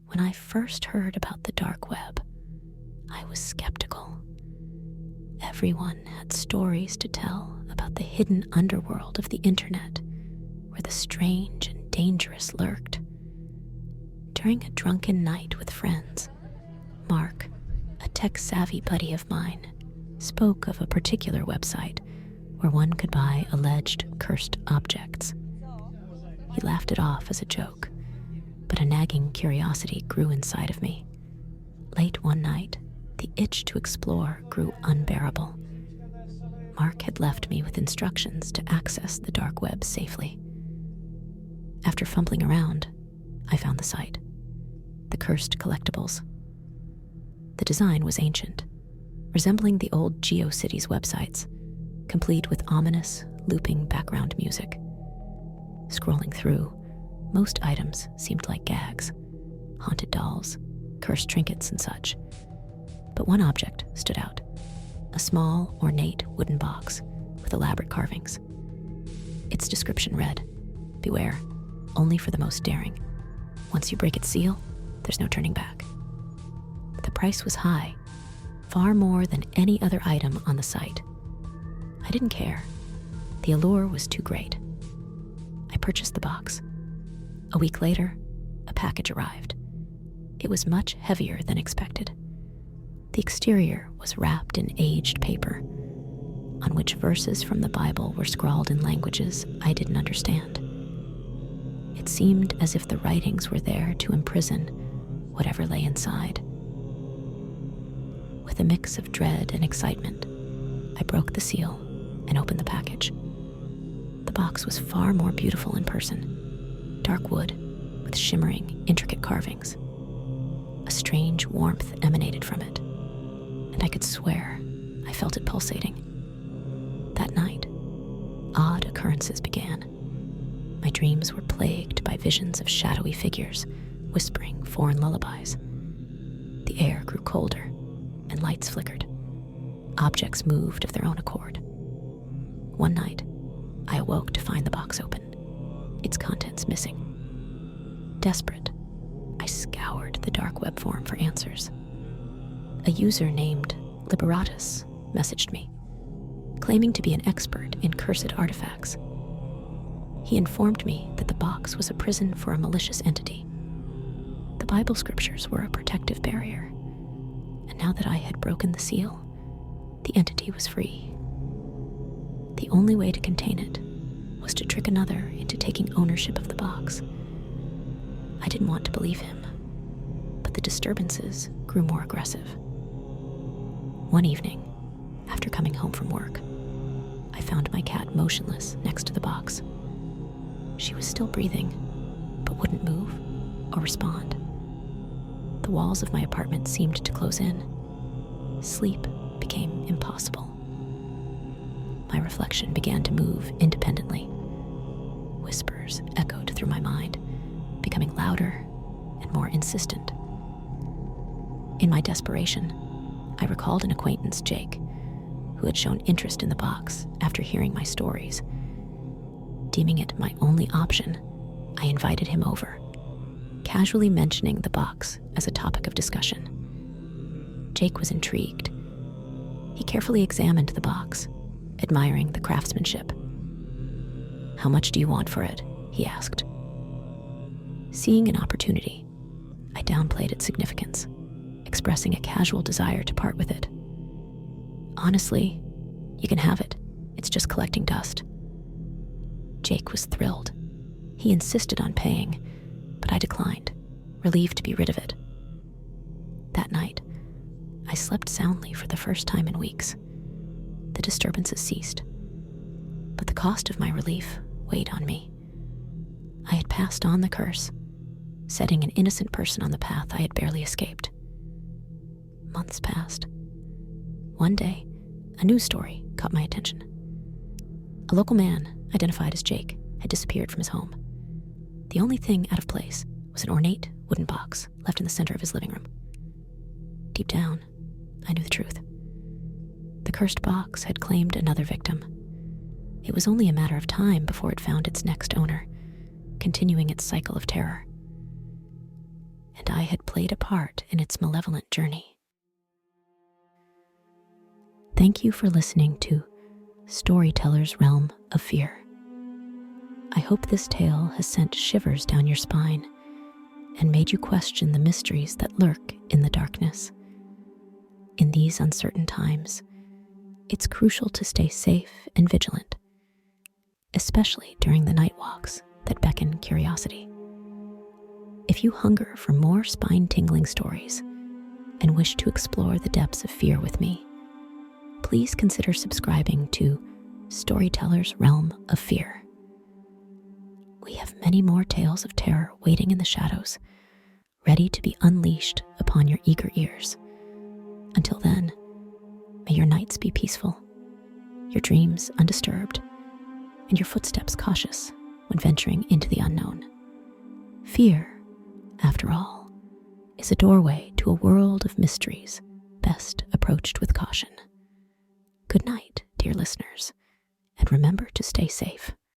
When I first heard about the dark web, I was skeptical. Everyone had stories to tell about the hidden underworld of the internet, where the strange and dangerous lurked. During a drunken night with friends, Mark, a tech-savvy buddy of mine, spoke of a particular website where one could buy alleged cursed objects. He laughed it off as a joke, but a nagging curiosity grew inside of me. Late one night, the itch to explore grew unbearable. Mark had left me with instructions to access the dark web safely. After fumbling around, I found the site, the Cursed Collectibles. The design was ancient, resembling the old GeoCities websites, complete with ominous, looping background music. Scrolling through, most items seemed like gags, haunted dolls, cursed trinkets, and such. But one object stood out, a small, ornate wooden box with elaborate carvings. Its description read, "Beware, only for the most daring. Once you break its seal, there's no turning back." The price was high, far more than any other item on the site. I didn't care. The allure was too great. I purchased the box. A week later, a package arrived. It was much heavier than expected. The exterior was wrapped in aged paper, on which verses from the Bible were scrawled in languages I didn't understand. It seemed as if the writings were there to imprison whatever lay inside. With a mix of dread and excitement, I broke the seal and opened the package. The box was far more beautiful in person, dark wood with shimmering, intricate carvings. A strange warmth emanated from it, and I could swear I felt it pulsating. That night, odd occurrences began. My dreams were plagued by visions of shadowy figures whispering foreign lullabies. The air grew colder, and lights flickered. Objects moved of their own accord. One night, I awoke to find the box open, its contents missing. Desperate, I scoured the dark web forum for answers. A user named Liberatus messaged me, claiming to be an expert in cursed artifacts. He informed me that the box was a prison for a malicious entity. The Bible scriptures were a protective barrier, and now that I had broken the seal, the entity was free. The only way to contain it was to trick another into taking ownership of the box. I didn't want to believe him, but the disturbances grew more aggressive. One evening, after coming home from work, I found my cat motionless next to the box. She was still breathing, but wouldn't move or respond. The walls of my apartment seemed to close in. Sleep became impossible. My reflection began to move independently. Whispers echoed through my mind, becoming louder and more insistent. In my desperation, I recalled an acquaintance, Jake, who had shown interest in the box after hearing my stories. Deeming it my only option, I invited him over, casually mentioning the box as a topic of discussion. Jake was intrigued. He carefully examined the box, admiring the craftsmanship. "How much do you want for it?" he asked. Seeing an opportunity, I downplayed its significance, expressing a casual desire to part with it. "Honestly, you can have it. It's just collecting dust." Jake was thrilled. He insisted on paying, but I declined, relieved to be rid of it. That night, I slept soundly for the first time in weeks. The disturbances ceased, but the cost of my relief weighed on me. I had passed on the curse, setting an innocent person on the path I had barely escaped. Months passed. One day, a news story caught my attention. A local man, identified as Jake, had disappeared from his home. The only thing out of place was an ornate wooden box left in the center of his living room. Deep down, I knew the truth. The cursed box had claimed another victim. It was only a matter of time before it found its next owner, continuing its cycle of terror. And I had played a part in its malevolent journey. Thank you for listening to Storyteller's Realm of Fear. I hope this tale has sent shivers down your spine and made you question the mysteries that lurk in the darkness. In these uncertain times, it's crucial to stay safe and vigilant, especially during the night walks that beckon curiosity. If you hunger for more spine-tingling stories and wish to explore the depths of fear with me, please consider subscribing to Storyteller's Realm of Fear. We have many more tales of terror waiting in the shadows, ready to be unleashed upon your eager ears. Until then, may your nights be peaceful, your dreams undisturbed, and your footsteps cautious when venturing into the unknown. Fear, after all, is a doorway to a world of mysteries best approached with caution. Good night, dear listeners, and remember to stay safe.